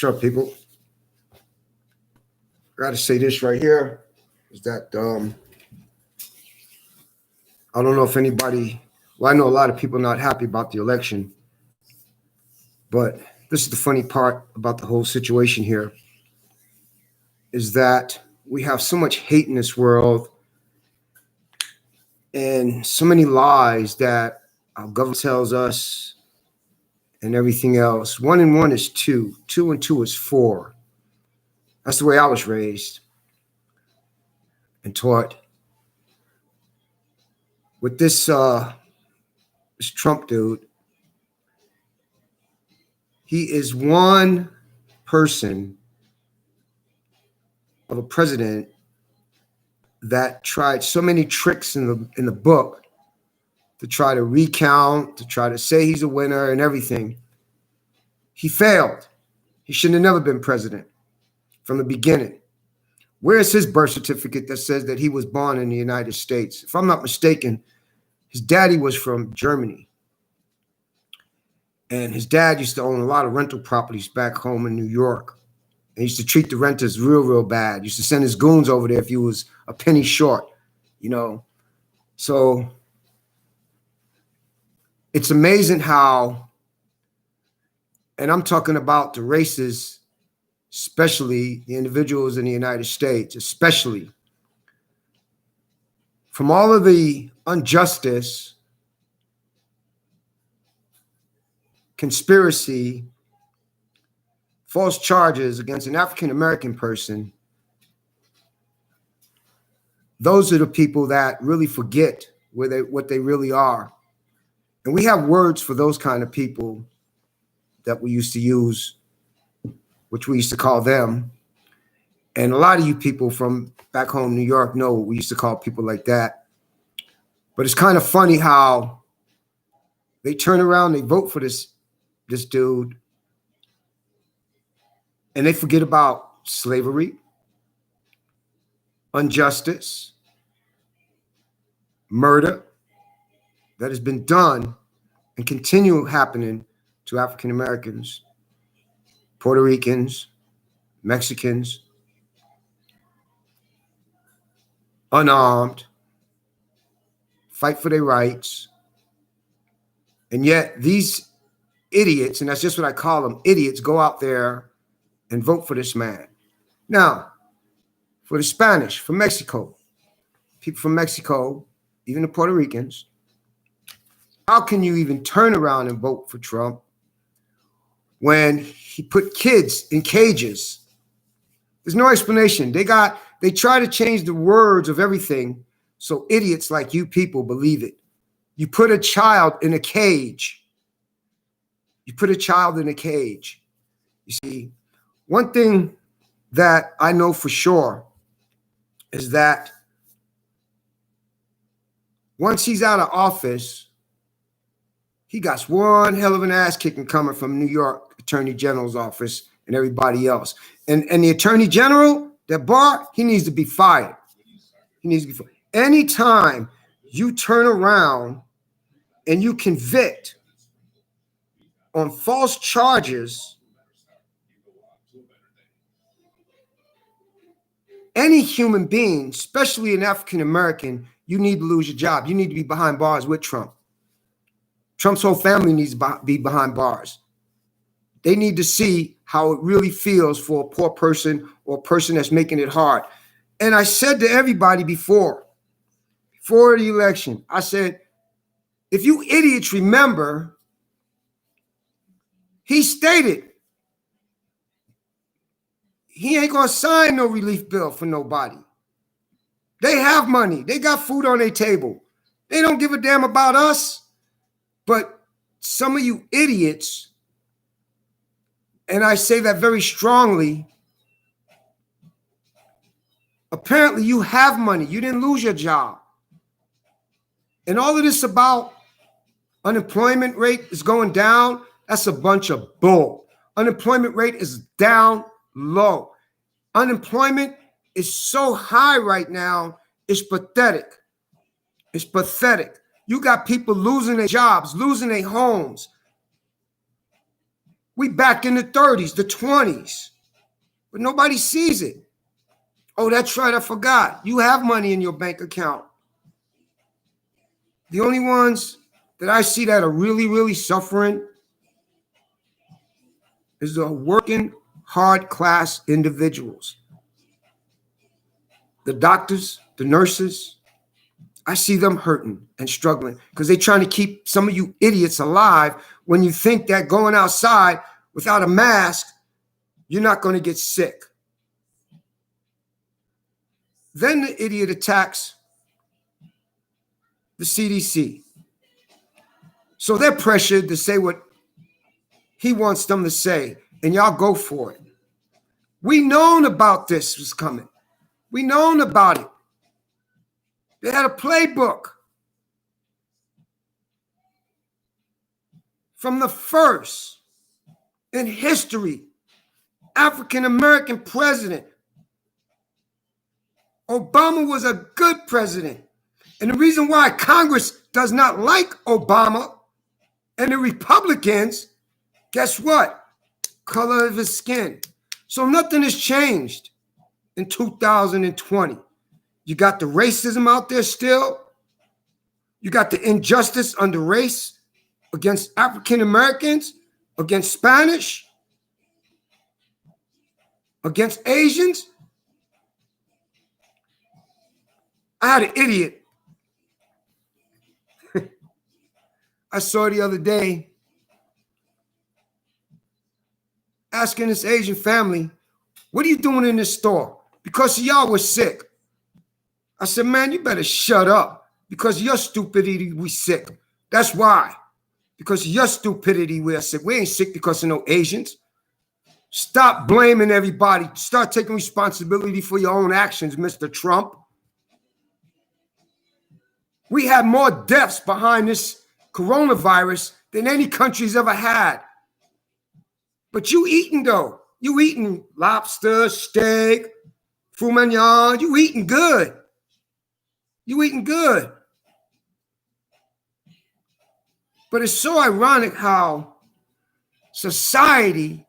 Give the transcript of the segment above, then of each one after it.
What's up, people? Gotta say this right here is that I don't know if anybody, well, I know a lot of people not happy about the election, but this is the funny part about the whole situation here is that we have so much hate in this world and so many lies that our government tells us and everything else. 1 and 1 is 2. 2 and 2 is 4. That's the way I was raised and taught. With this Trump dude, he is one person of a president that tried so many tricks in the book to try to recount, to try to say he's a winner and everything. He failed. He should have never been president from the beginning. Where is his birth certificate that says that he was born in the United States? If I'm not mistaken, his daddy was from Germany. And his dad used to own a lot of rental properties back home in New York. And he used to treat the renters real bad. He used to send his goons over there if he was a penny short, you know. So it's amazing how, and I'm talking about the races, especially the individuals in the United States, especially from all of the injustice, conspiracy, false charges against an African-American person, those are the people that really forget what they really are. And we have words for those kind of people that we used to use, which we used to call them. And a lot of you people from back home, New York, know what we used to call people like that. But it's kind of funny how they turn around, they vote for this dude, and they forget about slavery, injustice, murder that has been done and continue happening to African Americans, Puerto Ricans, Mexicans, unarmed, fight for their rights. And yet these idiots, and that's just what I call them, idiots, go out there and vote for this man. Now, for the Spanish, for Mexico, people from Mexico, even the Puerto Ricans, how can you even turn around and vote for Trump when he put kids in cages? There's no explanation. They try to change the words of everything so idiots like you people believe it. You put a child in a cage. You put a child in a cage. You see, one thing that I know for sure is that once he's out of office, he got one hell of an ass kicking coming from New York Attorney General's office and everybody else. And the Attorney General, that Barr, he needs to be fired. He needs to be fired. Anytime you turn around and you convict on false charges, any human being, especially an African American, you need to lose your job. You need to be behind bars with Trump. Trump's whole family needs to be behind bars. They need to see how it really feels for a poor person or a person that's making it hard. And I said to everybody before the election, I said, if you idiots remember, he stated he ain't gonna sign no relief bill for nobody. They have money. They got food on their table. They don't give a damn about us. But some of you idiots, and I say that very strongly, apparently you have money. You didn't lose your job. And all of this about unemployment rate is going down, that's a bunch of bull. Unemployment rate is down low. Unemployment is so high right now, it's pathetic. It's pathetic. You got people losing their jobs, losing their homes. We back in the 30s, the 20s, but nobody sees it. Oh, that's right, I forgot. You have money in your bank account. The only ones that I see that are really, really suffering is the working hard class individuals. The doctors, the nurses, I see them hurting and struggling because they're trying to keep some of you idiots alive when you think that going outside without a mask, you're not going to get sick. Then the idiot attacks the CDC. So they're pressured to say what he wants them to say, and y'all go for it. We known about this was coming. We known about it. They had a playbook. From the first in history, African-American president. Obama was a good president. And the reason why Congress does not like Obama and the Republicans, guess what? Color of his skin. So nothing has changed in 2020. You got the racism out there still. You got the injustice under race against African Americans, against Spanish, against Asians. I had an idiot I saw the other day asking this Asian family, what are you doing in this store? Because y'all were sick. I said, man, you better shut up. Because of your stupidity, we sick. That's why. Because of your stupidity, we are sick. We ain't sick because of no Asians. Stop blaming everybody. Start taking responsibility for your own actions, Mr. Trump. We have more deaths behind this coronavirus than any country's ever had. But you eating, though. You eating lobster, steak, foie mignon. You eating good. You eating good. But it's so ironic how society,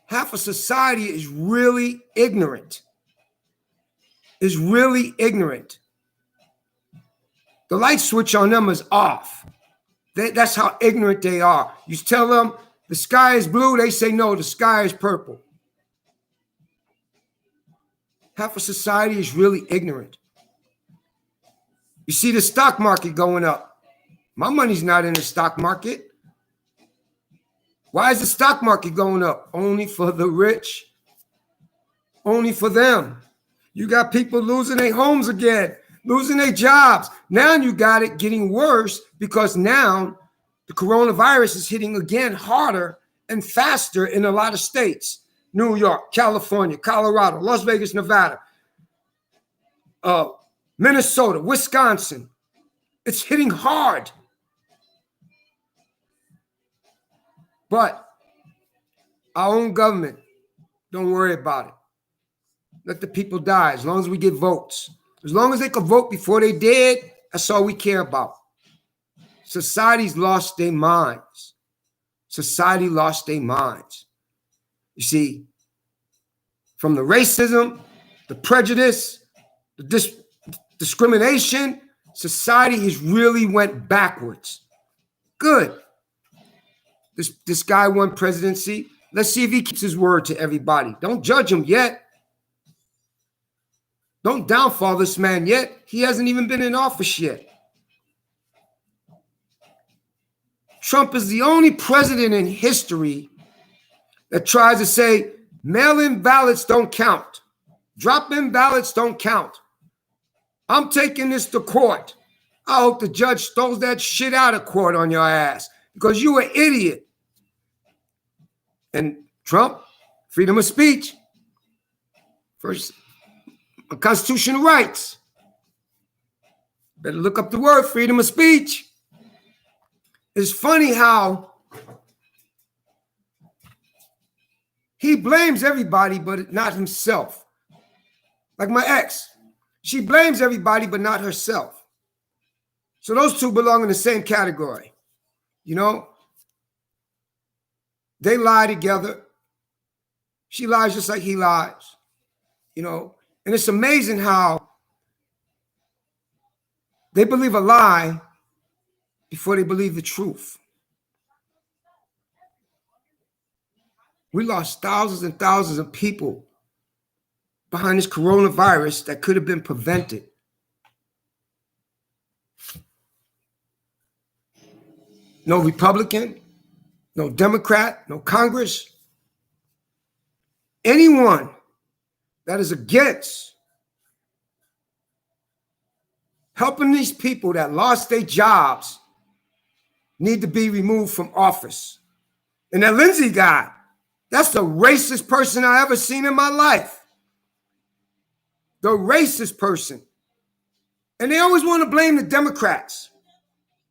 half of society is really ignorant. Is really ignorant. The light switch on them is off. That's how ignorant they are. You tell them the sky is blue, they say no, the sky is purple. Half of society is really ignorant. You see the stock market going up. My money's not in the stock market. Why is the stock market going up? Only for the rich. Only for them. You got people losing their homes again, losing their jobs. Now you got it getting worse because now the coronavirus is hitting again harder and faster in a lot of states. New York, California, Colorado, Las Vegas, Nevada, Minnesota, Wisconsin. It's hitting hard. But our own government, don't worry about it. Let the people die as long as we get votes. As long as they can vote before they dead, that's all we care about. Society's lost their minds. Society lost their minds. You see, from the racism, the prejudice, the discrimination, society has really went backwards. Good. This guy won presidency. Let's see if he keeps his word to everybody. Don't judge him yet. Don't downfall this man yet. He hasn't even been in office yet. Trump is the only president in history that tries to say mail-in ballots don't count. Drop-in ballots don't count. I'm taking this to court. I hope the judge throws that shit out of court on your ass because you an idiot. And Trump, freedom of speech. First, constitutional rights. Better look up the word freedom of speech. It's funny how he blames everybody, but not himself. Like my ex, she blames everybody, but not herself. So those two belong in the same category. You know, They lie together. She lies just like he lies, you know. And it's amazing how they believe a lie before they believe the truth. We lost thousands and thousands of people behind this coronavirus that could have been prevented. No Republican, no Democrat, no Congress. Anyone that is against helping these people that lost their jobs need to be removed from office. And that Lindsey guy, that's the racist person I ever seen in my life. The racist person. And they always want to blame the Democrats.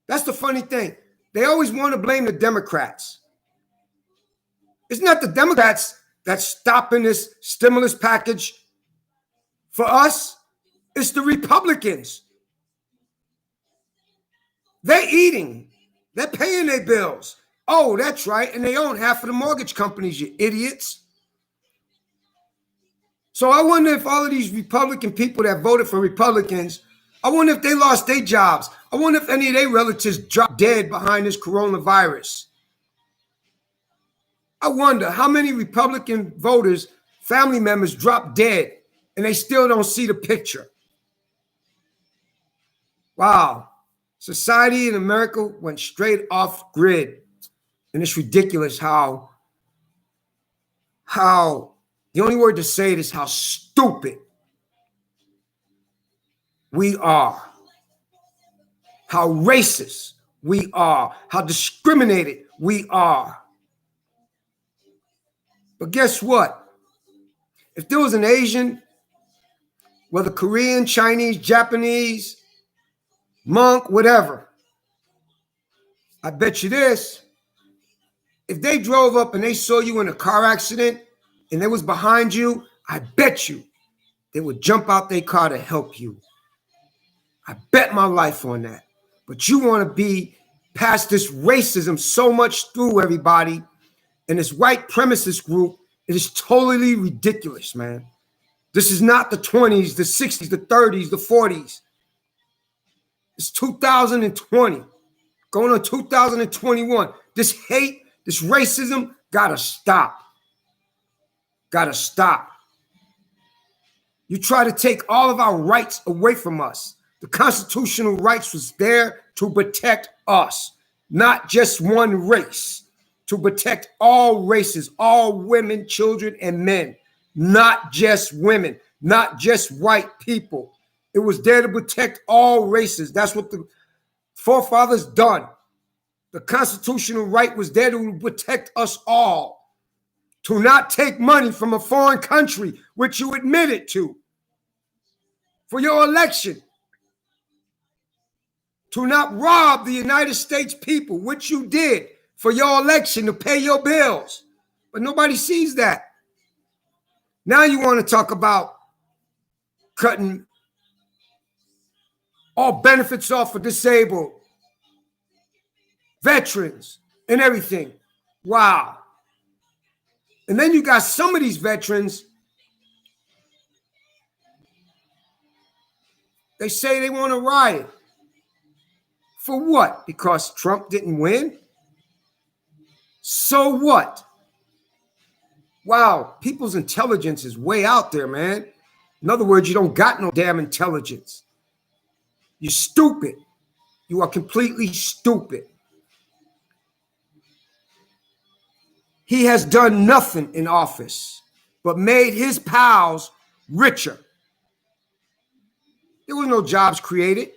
That's the funny thing. They always want to blame the Democrats. It's not the Democrats that's stopping this stimulus package for us. It's the Republicans. They're eating. They're paying their bills. Oh, that's right. And they own half of the mortgage companies, you idiots. So I wonder if all of these Republican people that voted for Republicans, I wonder if they lost their jobs. I wonder if any of their relatives dropped dead behind this coronavirus. I wonder how many Republican voters, family members dropped dead and they still don't see the picture. Wow. Society in America went straight off grid. And it's ridiculous how the only word to say it is how stupid we are. How racist we are. How discriminated we are. But guess what? If there was an Asian, whether Korean, Chinese, Japanese, monk, whatever, I bet you this. If they drove up and they saw you in a car accident and they was behind you, I bet you they would jump out their car to help you. I bet my life on that. But you want to be past this racism so much through everybody and this white supremacist group. It is totally ridiculous, man. This is not the 20s, the 60s, the 30s, the 40s. It's 2020, going on 2021. This hate, this racism, gotta stop. Gotta stop. You try to take all of our rights away from us. The constitutional rights was there to protect us, not just one race, to protect all races, all women, children, and men, not just women, not just white people. It was there to protect all races. That's what the forefathers done. The constitutional right was there to protect us all, to not take money from a foreign country, which you admitted to, for your election, to not rob the United States people, which you did for your election to pay your bills. But nobody sees that. Now you want to talk about cutting all benefits off for disabled, veterans, and everything. Wow. And then you got some of these veterans, they say they want to riot. For what? Because Trump didn't win? So what? Wow, people's intelligence is way out there, man. In other words, you don't got no damn intelligence. You're stupid. You are completely stupid. He has done nothing in office but made his pals richer. There was no jobs created.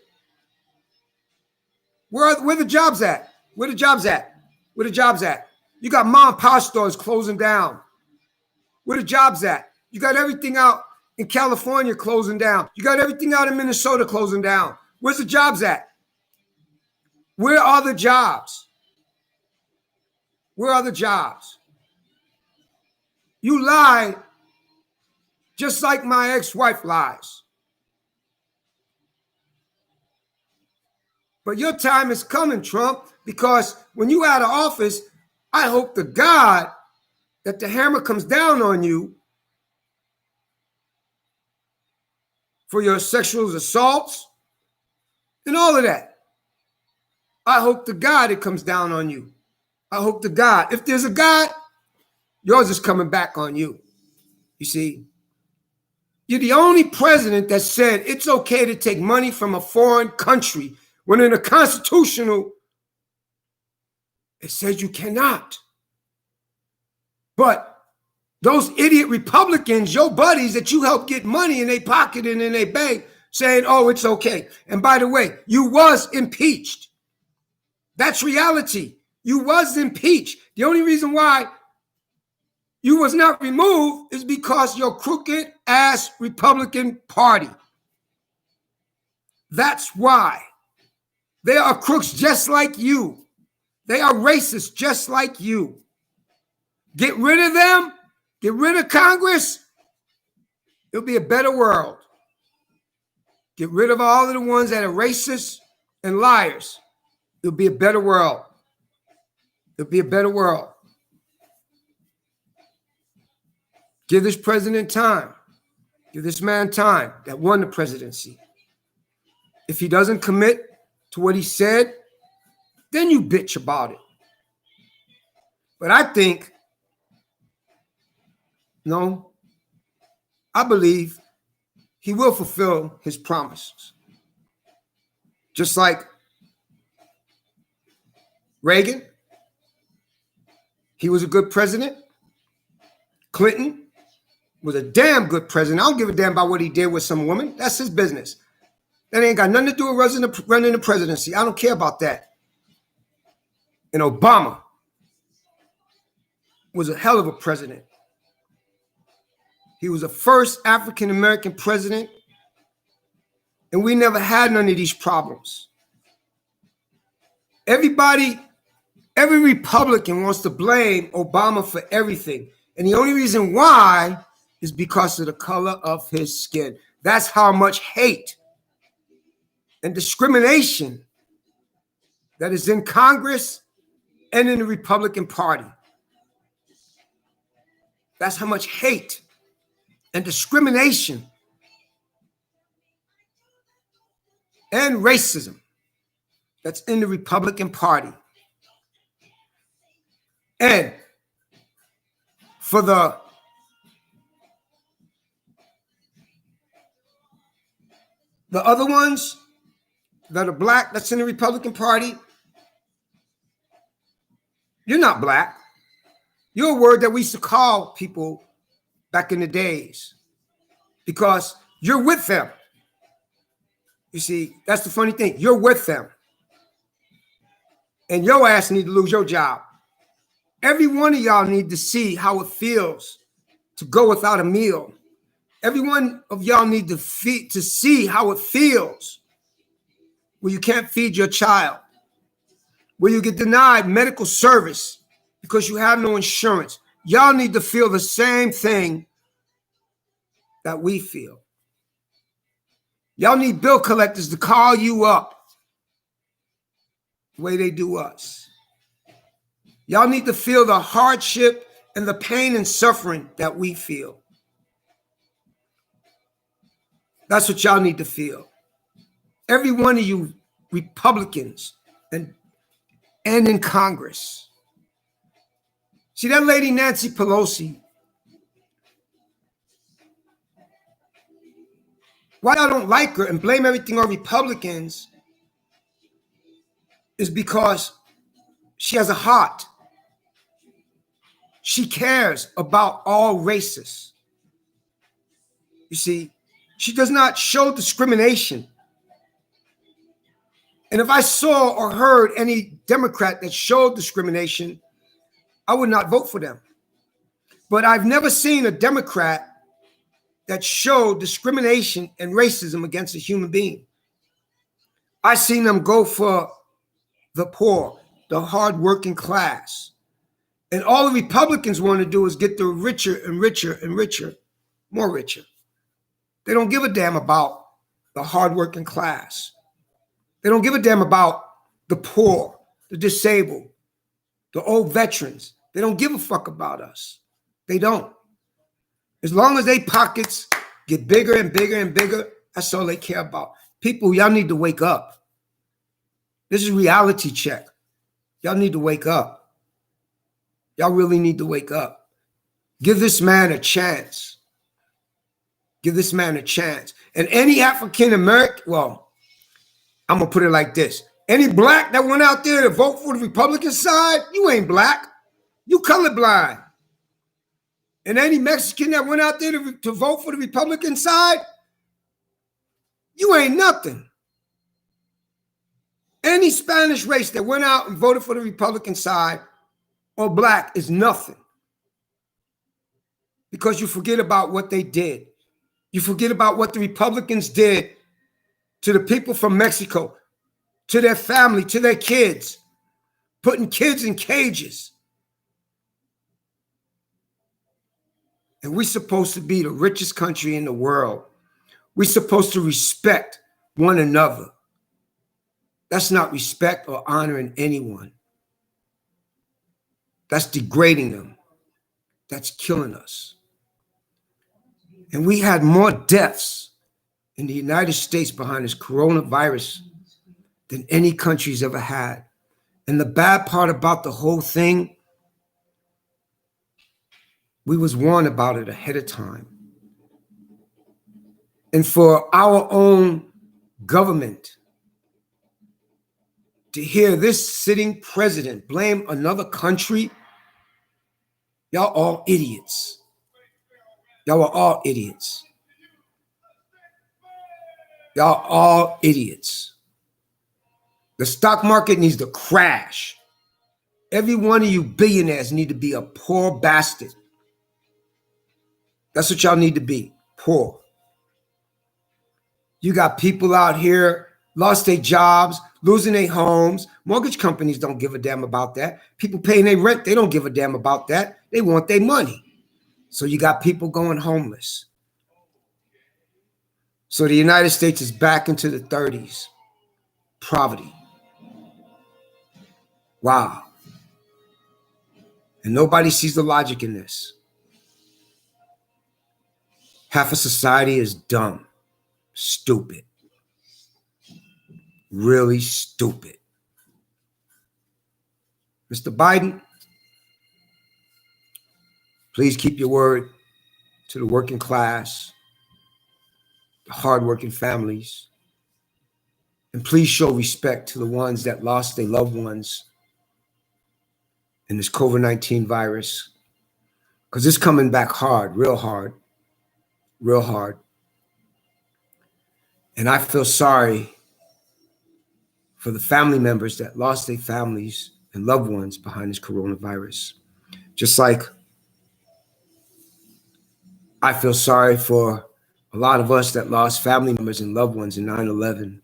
Where the jobs at? Where the jobs at? Where the jobs at? You got mom and pop stores closing down. Where the jobs at? You got everything out in California closing down. You got everything out in Minnesota closing down. Where's the jobs at? Where are the jobs? Where are the jobs? You lie just like my ex-wife lies. But your time is coming, Trump, because when you out of office, I hope to God that the hammer comes down on you for your sexual assaults and all of that. I hope to God it comes down on you. I hope to God, if there's a God, yours is coming back on you. You see, you're the only president that said it's okay to take money from a foreign country when in a constitutional, it says you cannot. But those idiot Republicans, your buddies that you helped get money in their pocket and in their bank, saying, oh, it's okay. And by the way, you was impeached. That's reality. You was impeached. The only reason why you was not removed is because your crooked ass Republican Party. That's why. They are crooks just like you. They are racist just like you. Get rid of them. Get rid of Congress. It'll be a better world. Get rid of all of the ones that are racist and liars. It'll be a better world. It'll be a better world. Give this president time. Give this man time that won the presidency. If he doesn't commit to what he said, then you bitch about it. But I think, no, I believe he will fulfill his promises. Just like Reagan, he was a good president. Clinton was a damn good president. I don't give a damn about what he did with some woman. That's his business. That ain't got nothing to do with running the presidency. I don't care about that. And Obama was a hell of a president. He was the first African-American president, and we never had none of these problems. Everybody, every Republican wants to blame Obama for everything. And the only reason why is because of the color of his skin. That's how much hate and discrimination that is in Congress and in the Republican Party. That's how much hate and discrimination and racism that's in the Republican Party. And for the other ones that are black, that's in the Republican Party, you're not black. You're a word that we used to call people back in the days because you're with them. You see, that's the funny thing. You're with them. And your ass need to lose your job. Every one of y'all need to see how it feels to go without a meal. Every one of y'all need to see how it feels when you can't feed your child, where you get denied medical service because you have no insurance. Y'all need to feel the same thing that we feel. Y'all need bill collectors to call you up the way they do us. Y'all need to feel the hardship and the pain and suffering that we feel. That's what y'all need to feel. Every one of you Republicans and in Congress. See, that lady Nancy Pelosi, why I don't like her and blame everything on Republicans is because she has a heart. She cares about all races. You see, she does not show discrimination. And if I saw or heard any Democrat that showed discrimination, I would not vote for them. But I've never seen a Democrat that showed discrimination and racism against a human being. I've seen them go for the poor, the hardworking class. And all the Republicans want to do is get the richer and richer and richer, more richer. They don't give a damn about the hardworking class. They don't give a damn about the poor, the disabled, the old veterans. They don't give a fuck about us. They don't. As long as they pockets get bigger and bigger and bigger, that's all they care about. People, y'all need to wake up. This is reality check. Y'all need to wake up. Y'all really need to wake up. Give this man a chance. Give this man a chance. And any African American, well, I'm going to put it like this. Any black that went out there to vote for the Republican side, you ain't black. You colorblind. And any Mexican that went out there to vote for the Republican side, you ain't nothing. Any Spanish race that went out and voted for the Republican side or black is nothing. Because you forget about what they did. You forget about what the Republicans did to the people from Mexico, to their family, to their kids, putting kids in cages. And we're supposed to be the richest country in the world. We're supposed to respect one another. That's not respect or honoring anyone. That's degrading them. That's killing us. And we had more deaths in the United States behind this coronavirus than any country's ever had. And the bad part about the whole thing, we was warned about it ahead of time. And for our own government to hear this sitting president blame another country, y'all all idiots. Y'all are all idiots. Y'all all idiots. The stock market needs to crash. Every one of you billionaires need to be a poor bastard. That's what y'all need to be, poor. You got people out here, lost their jobs, losing their homes. Mortgage companies don't give a damn about that. People paying their rent, they don't give a damn about that. They want their money. So you got people going homeless. So the United States is back into the 30s. Poverty. Wow. And nobody sees the logic in this. Half of society is dumb, stupid, really stupid. Mr. Biden, please keep your word to the working class, the hardworking families, and please show respect to the ones that lost their loved ones in this COVID-19 virus, because it's coming back hard, real hard. Real hard. And I feel sorry for the family members that lost their families and loved ones behind this coronavirus. Just like I feel sorry for a lot of us that lost family members and loved ones in 9/11.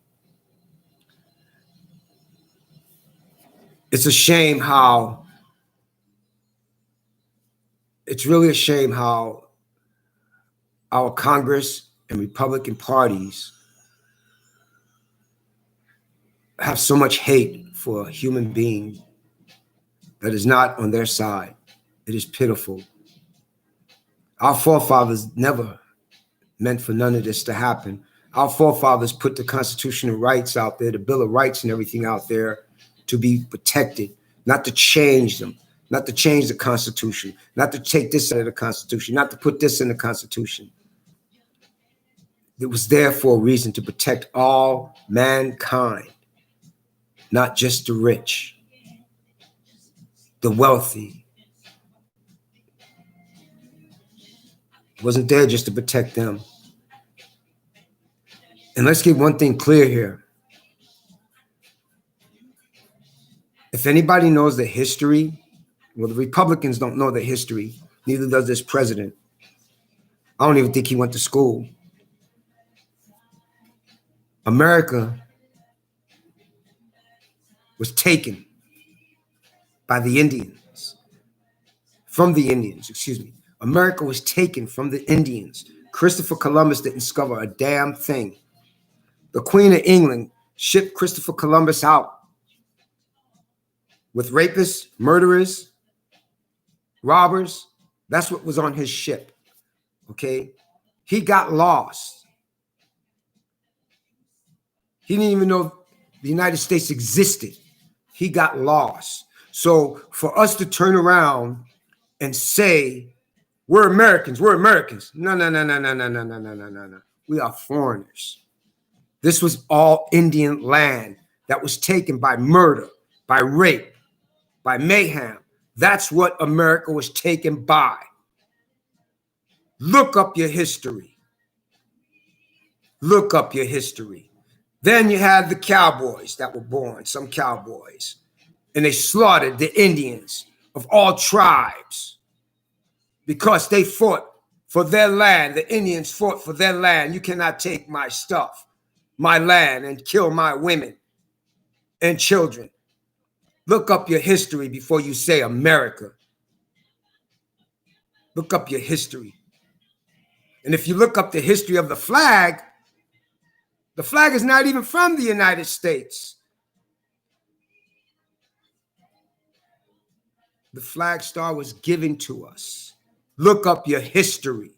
It's a shame how, it's really a shame how our Congress and Republican parties have so much hate for a human being that is not on their side. It is pitiful. Our forefathers never meant for none of this to happen. Our forefathers put the constitutional rights out there, the Bill of Rights and everything out there to be protected, not to change them, not to change the Constitution, not to take this out of the Constitution, not to put this in the Constitution. It was there for a reason, to protect all mankind, not just the rich, the wealthy. It wasn't there just to protect them. And let's get one thing clear here. If anybody knows the history, well, the Republicans don't know the history, neither does this president. I don't even think he went to school. America was taken by the Indians, from the Indians, excuse me. America was taken from the Indians. Christopher Columbus didn't discover a damn thing. The Queen of England shipped Christopher Columbus out with rapists, murderers, robbers. That's what was on his ship. Okay. He got lost. He didn't even know the United States existed. He got lost. So for us to turn around and say, we're Americans, we're Americans. No, no, no, no, no, no, no, no, no, no, no, no. We are foreigners. This was all Indian land that was taken by murder, by rape, by mayhem. That's what America was taken by. Look up your history. Look up your history. Then you had the cowboys that were born, some cowboys, and they slaughtered the Indians of all tribes because they fought for their land. The Indians fought for their land. You cannot take my stuff, my land, and kill my women and children. Look up your history before you say America. Look up your history. And if you look up the history of the flag is not even from the United States. The flag star was given to us. Look up your history.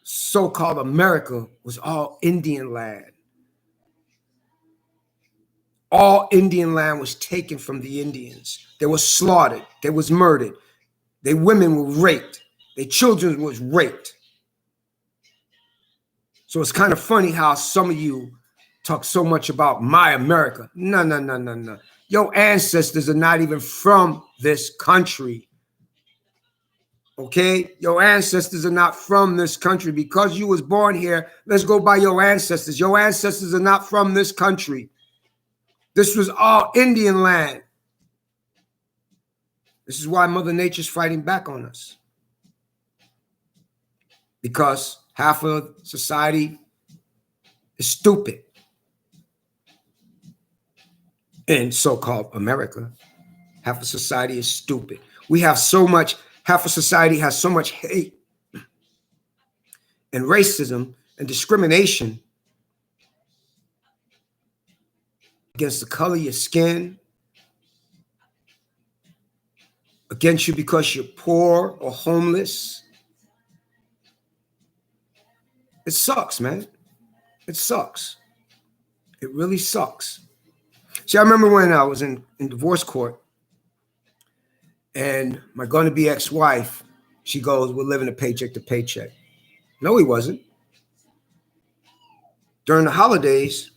So-called America was all Indian land. All Indian land was taken from the Indians. They were slaughtered. They was murdered. Their women were raped. Their children was raped. So it's kind of funny how some of you talk so much about my America. No, no, no, no, no. Your ancestors are not even from this country. Okay? Your ancestors are not from this country. Because you was born here, let's go by your ancestors. Your ancestors are not from this country. This was all Indian land. This is why Mother Nature's fighting back on us. Because half of society is stupid in so-called America. Half of society is stupid. We have so much, half of society has so much hate and racism and discrimination against the color of your skin, against you because you're poor or homeless. It sucks, man. It sucks. It really sucks. See, I remember when I was in divorce court and my going-to-be ex-wife, she goes, we're living a paycheck to paycheck. No, he wasn't. During the holidays,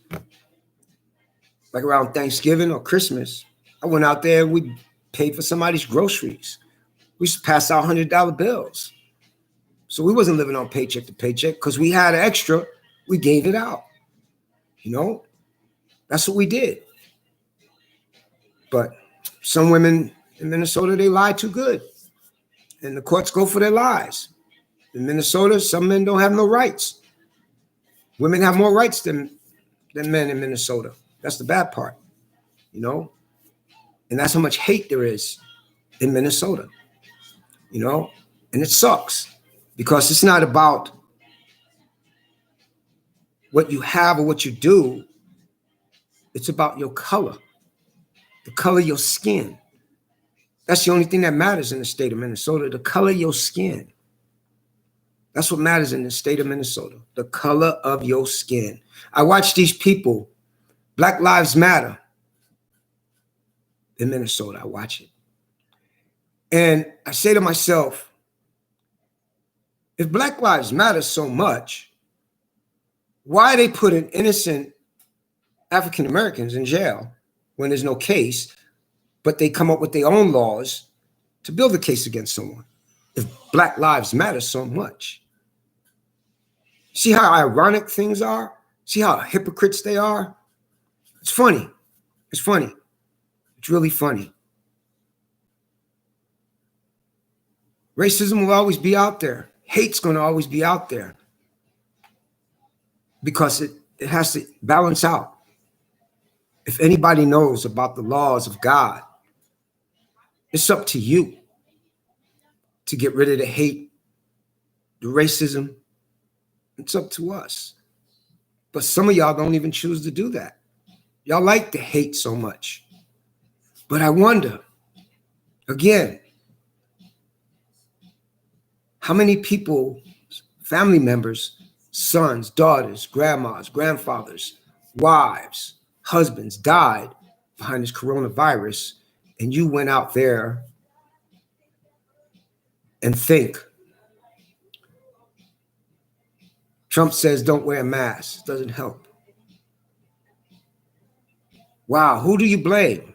like around Thanksgiving or Christmas, I went out there, we paid for somebody's groceries. We used to pass out $100 bills. So we wasn't living on paycheck to paycheck because we had extra, we gave it out. You know, that's what we did. But some women in Minnesota, they lie too good. And the courts go for their lies. In Minnesota, some men don't have no rights. Women have more rights than men in Minnesota. That's the bad part, you know? And that's how much hate there is in Minnesota, you know? And it sucks because it's not about what you have or what you do. It's about your color, the color of your skin. That's the only thing that matters in the state of Minnesota, the color of your skin. That's what matters in the state of Minnesota, the color of your skin. I watch these people, Black Lives Matter in Minnesota. I watch it. And I say to myself, if Black Lives Matter so much, why are they putting innocent African Americans in jail when there's no case, but they come up with their own laws to build a case against someone? If Black Lives Matter so much. See how ironic things are? See how hypocrites they are? It's funny. It's funny. It's really funny. Racism will always be out there. Hate's going to always be out there because it has to balance out. If anybody knows about the laws of God, it's up to you to get rid of the hate, the racism. It's up to us. But some of y'all don't even choose to do that. Y'all like to hate so much. But I wonder, again, how many people, family members, sons, daughters, grandmas, grandfathers, wives, husbands died behind this coronavirus, and you went out there and think. Trump says don't wear a mask. It doesn't help. Wow, who do you blame?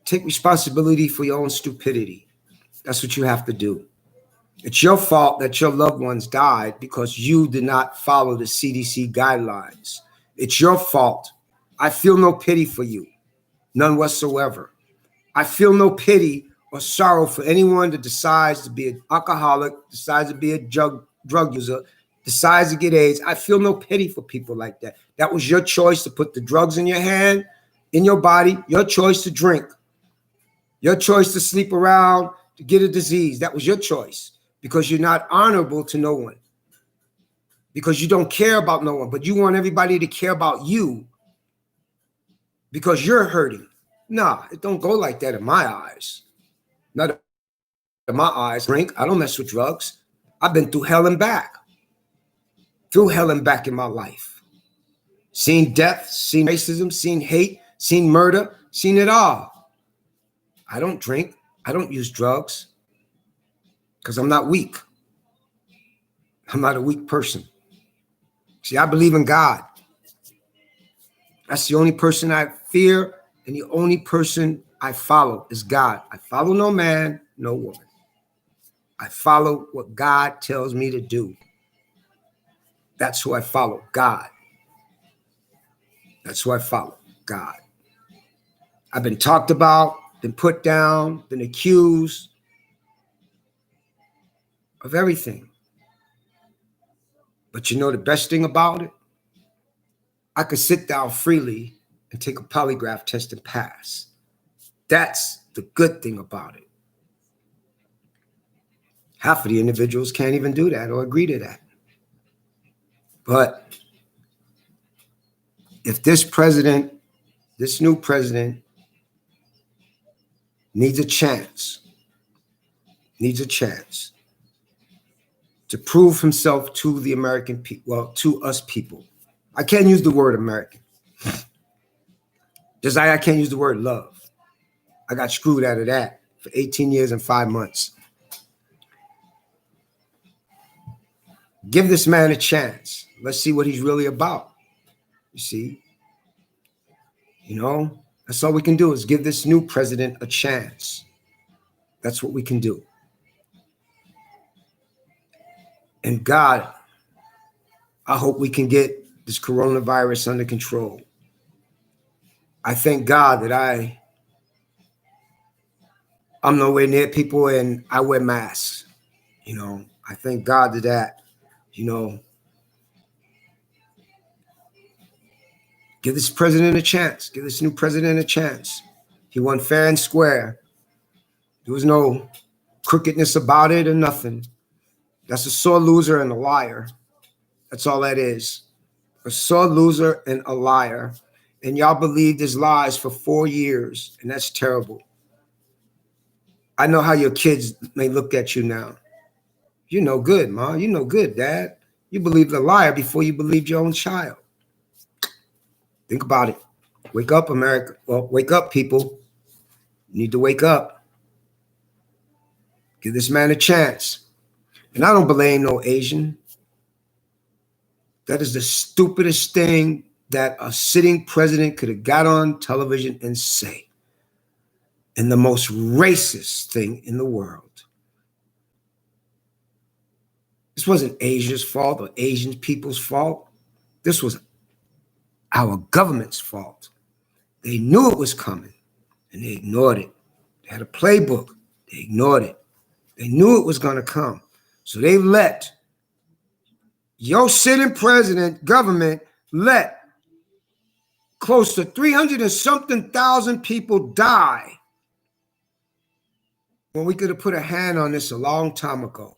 Take responsibility for your own stupidity. That's what you have to do. It's your fault that your loved ones died because you did not follow the CDC guidelines. It's your fault. I feel no pity for you, none whatsoever. I feel no pity or sorrow for anyone that decides to be an alcoholic, decides to be a drug user, decides to get AIDS. I feel no pity for people like that. That was your choice to put the drugs in your hand, in your body, your choice to drink, your choice to sleep around, to get a disease. That was your choice because you're not honorable to no one, because you don't care about no one, but you want everybody to care about you because you're hurting. Nah, it don't go like that in my eyes. Not in my eyes. Drink. I don't mess with drugs. I've been through hell and back. Through hell and back in my life. Seen death, seen racism, seen hate, seen murder, seen it all. I don't drink. I don't use drugs because I'm not weak. I'm not a weak person. See, I believe in God. That's the only person I fear, and the only person I follow is God. I follow no man, no woman. I follow what God tells me to do. That's who I follow, God. That's who I follow, God. I've been talked about, been put down, been accused of everything. But you know the best thing about it? I could sit down freely and take a polygraph test and pass. That's the good thing about it. Half of the individuals can't even do that or agree to that. But if this president, this new president, needs a chance to prove himself to the American people, well, to us people. I can't use the word American. Just like I can't use the word love. I got screwed out of that for 18 years and 5 months. Give this man a chance. Let's see what he's really about. You see? You know, that's all we can do is give this new president a chance. That's what we can do. And God, I hope we can get this coronavirus under control. I thank God that I'm nowhere near people and I wear masks. You know, I thank God that, you know, give this president a chance. Give this new president a chance. He won fair and square. There was no crookedness about it or nothing. That's a sore loser and a liar. That's all that is. A sore loser and a liar. And y'all believed his lies for 4 years, and that's terrible. I know how your kids may look at you now. You know good, Ma. You know good, Dad. You believed a liar before you believed your own child. Think about it. Wake up, America. Well, wake up, people. You need to wake up. Give this man a chance. And I don't blame no Asian. That is the stupidest thing that a sitting president could have got on television and say. And the most racist thing in the world. This wasn't Asia's fault or Asian people's fault. This was our government's fault. They knew it was coming and they ignored it. They had a playbook. They ignored it. They knew it was going to come. So they let your sitting president government let close to 300 and something thousand people die when we could have put a hand on this a long time ago.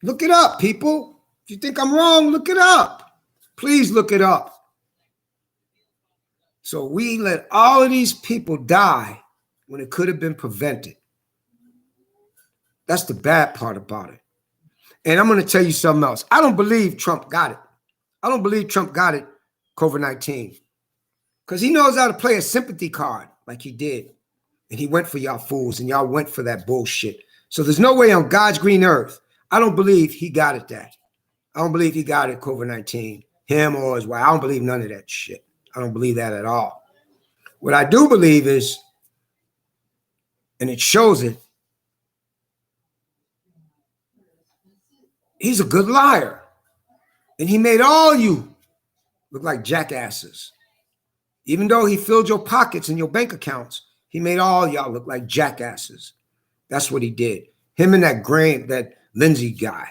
Look it up, people. If you think I'm wrong, look it up. Please look it up. So we let all of these people die when it could have been prevented. That's the bad part about it. And I'm going to tell you something else. I don't believe Trump got it. I don't believe Trump got it, COVID-19. Because he knows how to play a sympathy card like he did. And he went for y'all fools and y'all went for that bullshit. So there's no way on God's green earth. I don't believe he got it that. I don't believe he got it, COVID-19. Him or his wife. I don't believe none of that shit. I don't believe that at all. What I do believe is, and it shows it, he's a good liar. And he made all you look like jackasses. Even though he filled your pockets and your bank accounts, he made all y'all look like jackasses. That's what he did. Him and that Lindsay guy.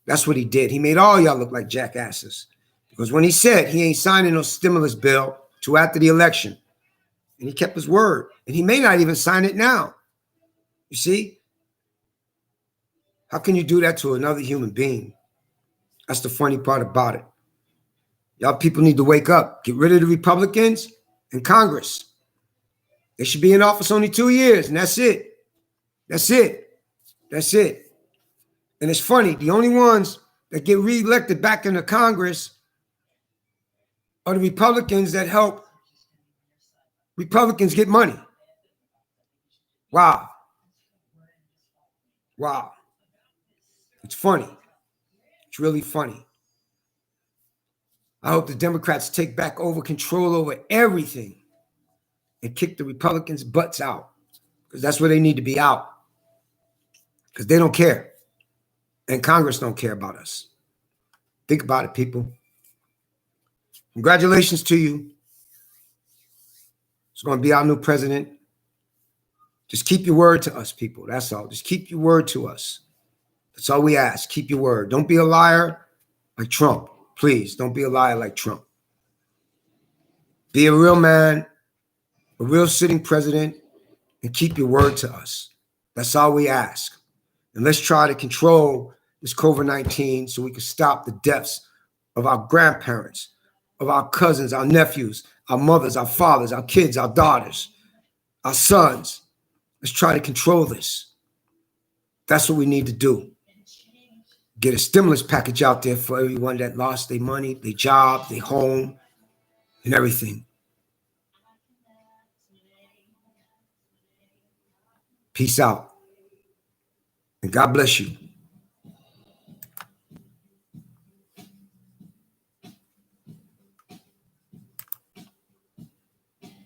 That's what he did. He made all y'all look like jackasses. Because when he said he ain't signing no stimulus bill till after the election, and he kept his word, and he may not even sign it now. You see? How can you do that to another human being? That's the funny part about it. Y'all people need to wake up. Get rid of the Republicans in Congress. They should be in office only 2 years, and that's it. That's it. That's it. And it's funny, the only ones that get reelected back into Congress are the Republicans that help Republicans get money. Wow. Wow. It's funny. It's really funny. I hope the Democrats take back over control over everything and kick the Republicans' butts out, because that's where they need to be out, because they don't care. And Congress don't care about us. Think about it, people. Congratulations to you. It's going to be our new president. Just keep your word to us, people. That's all. Just keep your word to us. That's all we ask. Keep your word. Don't be a liar like Trump. Please, don't be a liar like Trump. Be a real man, a real sitting president, and keep your word to us. That's all we ask. And let's try to control this COVID-19 so we can stop the deaths of our grandparents, of our cousins, our nephews, our mothers, our fathers, our kids, our daughters, our sons. Let's try to control this. That's what we need to do. Get a stimulus package out there for everyone that lost their money, their job, their home, and everything. Peace out. And God bless you.